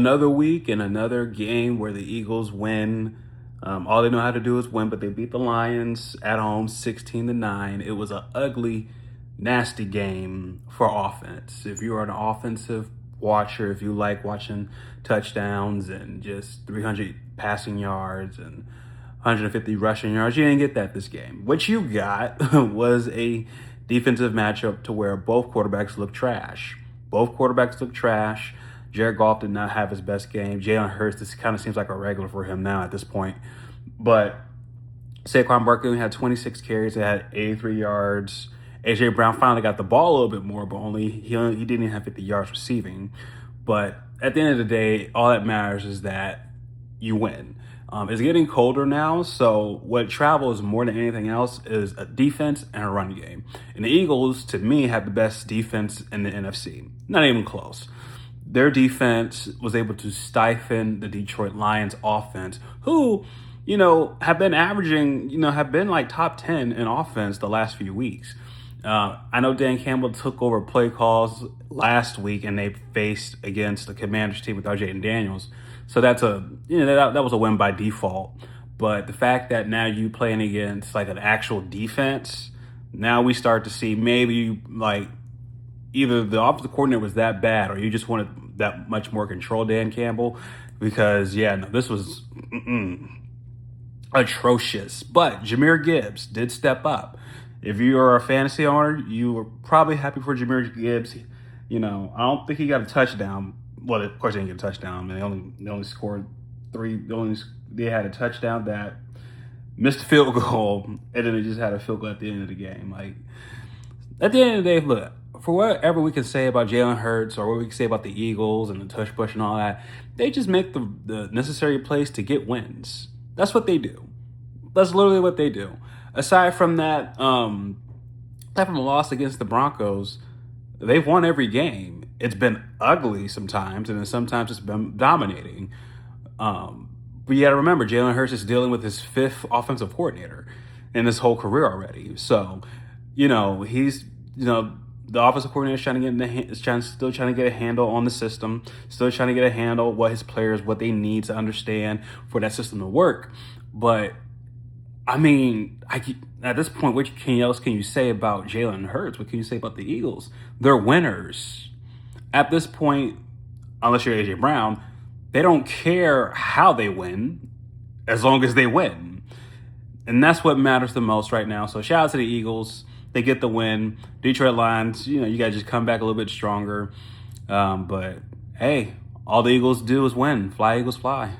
Another week and another game where the Eagles win. All they know how to do is win, but they beat the Lions at home 16-9. It was an ugly, nasty game for offense. If you are an offensive watcher, if you like watching touchdowns and just 300 passing yards and 150 rushing yards, you didn't get that this game. What you got was a defensive matchup to where both quarterbacks look trash. Both quarterbacks look trash. Jared Goff did not have his best game. Jalen Hurts, this kind of seems like a regular for him now at this point. But Saquon Barkley had 26 carries. They had 83 yards. A.J. Brown finally got the ball a little bit more, but he didn't even have 50 yards receiving. But at the end of the day, all that matters is that you win. It's getting colder now, so what travels more than anything else is a defense and a run game. And the Eagles, to me, have the best defense in the NFC. Not even close. Their defense was able to stifle the Detroit Lions offense, who, have been averaging, have been like top 10 in offense the last few weeks. I know Dan Campbell took over play calls last week and they faced against the Commanders team without Jaden Daniels. So that's that was a win by default. But the fact that now you playing against like an actual defense, now we start to see maybe like either the offensive coordinator was that bad or you just wanted that much more control, Dan Campbell, because this was atrocious. But Jamir Gibbs did step up. If you are a fantasy owner, you were probably happy for Jamir Gibbs. I don't think he got a touchdown. Well, of course, they didn't get a touchdown. They only scored three. They had a touchdown that missed a field goal, and then they just had a field goal at the end of the game. Like, at the end of the day, look, for whatever we can say about Jalen Hurts or what we can say about the Eagles and the tush push and all that, they just make the necessary plays to get wins. That's what they do. That's literally what they do. Aside from that, from a loss against the Broncos, they've won every game. It's been ugly sometimes, and then sometimes it's been dominating. But you got to remember, Jalen Hurts is dealing with his fifth offensive coordinator in his whole career already. So, he's, the offensive coordinator is still trying to get a handle on the system, still trying to get a handle what his players, what they need to understand for that system to work. But I mean, at this point, what else can you say about Jalen Hurts? What can you say about the Eagles? They're winners. At this point, unless you're A.J. Brown, they don't care how they win as long as they win. And that's what matters the most right now. So shout out to the Eagles. They get the win. Detroit Lions, you guys just come back a little bit stronger. But, hey, all the Eagles do is win. Fly, Eagles, fly.